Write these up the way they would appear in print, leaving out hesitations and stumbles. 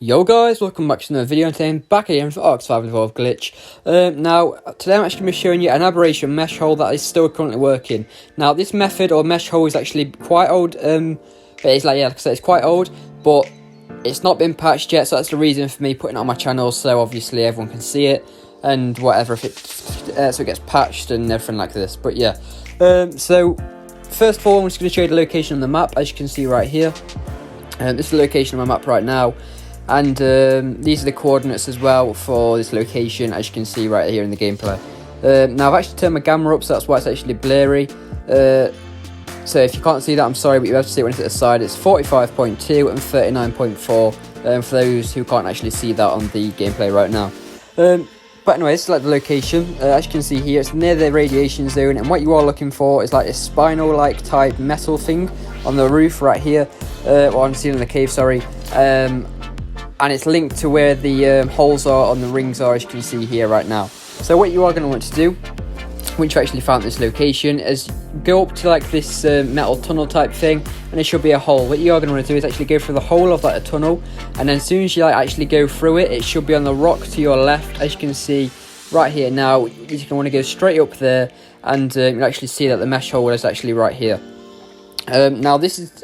Yo guys, welcome back to another video, and today I'm back again for Ark Survival Evolved Glitch. Now, today I'm actually going to be showing you an aberration mesh hole that is still currently working. Now, this method or mesh hole is actually quite old, it's like I said, it's quite old, but it's not been patched yet, so that's the reason for me putting it on my channel, so obviously everyone can see it, and whatever, if it, so it gets patched and everything like this, but yeah. So, first of all, I'm just going to show you the location on the map, as you can see right here. This is the location on my map right now. And these are the coordinates as well for this location, as you can see right here in the gameplay. Now I've actually turned my gamma up, so that's why it's actually blurry. So if you can't see that, I'm sorry, but you have to see it when it's at the side. It's 45.2 and 39.4 for those who can't actually see that on the gameplay right now. But anyway, this is like the location. As you can see here, it's near the radiation zone, and what you are looking for is like a spinal-like type metal thing on the roof right here, or on the ceiling of the cave, sorry. And it's linked to where the holes are on the rings are, as you can see here right now. So what you are going to want to do, once you actually found this location, is go up to like this metal tunnel type thing, and there should be a hole. What you are going to want to do is actually go through the hole of that tunnel, and then as soon as you actually go through it, it should be on the rock to your left, as you can see right here. Now you're going to want to go straight up there, and you'll actually see that the mesh hole is actually right here. Now this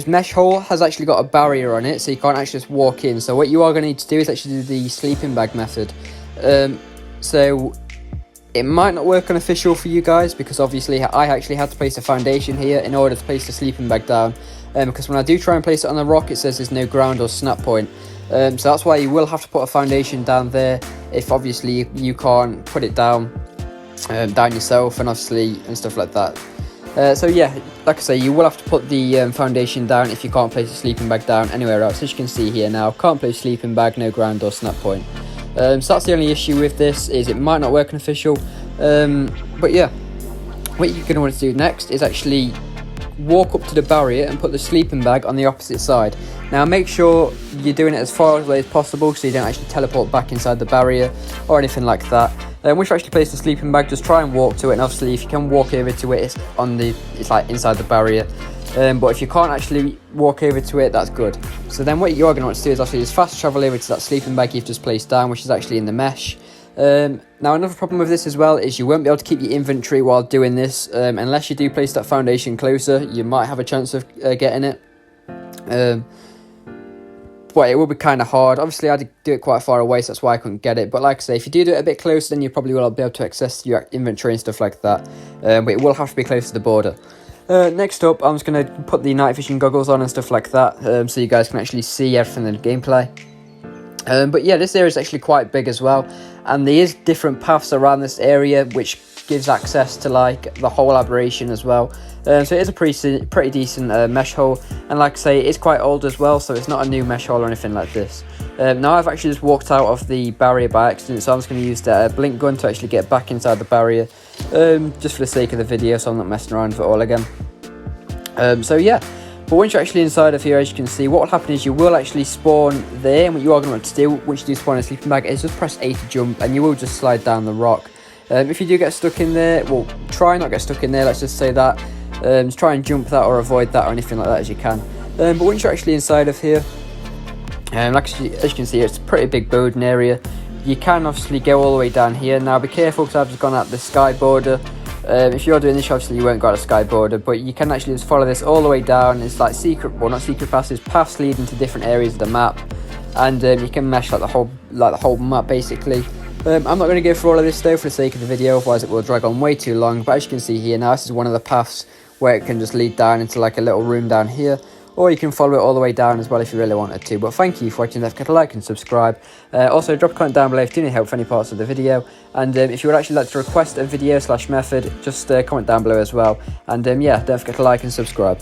mesh hole has actually got a barrier on it, so you can't actually just walk in. So what you are going to need to do is actually do the sleeping bag method. So it might not work on official for you guys, because obviously I actually had to place a foundation here in order to place the sleeping bag down. Because when I do try and place it on the rock, it says there's no ground or snap point. So that's why you will have to put a foundation down there if obviously you can't put it down yourself, and obviously and stuff like that. So yeah, like I say, you will have to put the foundation down if you can't place the sleeping bag down anywhere else. As you can see here now, can't place sleeping bag, no ground or snap point. So that's the only issue with this, is it might not work on official. But yeah, what you're going to want to do next is actually walk up to the barrier and put the sleeping bag on the opposite side. Now make sure you're doing it as far away as possible, so you don't actually teleport back inside the barrier or anything like that. Once you actually place the sleeping bag, just try and walk to it, and obviously if you can walk over to it, it's like inside the barrier. But if you can't actually walk over to it, that's good. So then what you're going to want to do is actually just fast travel over to that sleeping bag you've just placed down, which is actually in the mesh. Now another problem with this as well is you won't be able to keep your inventory while doing this, unless you do place that foundation closer. You might have a chance of getting it. But it will be kind of hard. Obviously I had to do it quite far away, so that's why I couldn't get it. But like I say, if you do it a bit closer, then you probably will be able to access your inventory and stuff like that. But it will have to be close to the border. Next up, I'm just going to put the night vision goggles on and stuff like that, so you guys can actually see everything in the gameplay. But yeah, this area is actually quite big as well, and there is different paths around this area which gives access to like the whole aberration as well. So it is a pretty decent mesh hole, and like I say, it's quite old as well, so it's not a new mesh hole or anything like this. Now I've actually just walked out of the barrier by accident, so I'm just going to use the blink gun to actually get back inside the barrier, just for the sake of the video, so I'm not messing around with it all again. So yeah, but once you're actually inside of here, as you can see, what will happen is you will actually spawn there, and what you are going to want to do once you do spawn a sleeping bag is just press A to jump, and you will just slide down the rock. If you do get stuck in there, well, try not get stuck in there, let's just say that. Just try and jump that or avoid that or anything like that as you can. But once you're actually inside of here, as you can see, it's a pretty big building area. You can obviously go all the way down here. Now be careful, because I've just gone out the sky border. If you're doing this, obviously you won't go out the sky border, but you can actually just follow this all the way down. It's like secret, well, not secret passes, paths leading to different areas of the map, and you can mesh like the whole map basically. I'm not going to go through all of this though for the sake of the video, otherwise it will drag on way too long. But as you can see here now, this is one of the paths where it can just lead down into like a little room down here, or you can follow it all the way down as well if you really wanted to. But thank you for watching. Don't forget to like and subscribe. Also drop a comment down below if you need help for any parts of the video, and if you would actually like to request a video / method, just comment down below as well. And yeah, don't forget to like and subscribe.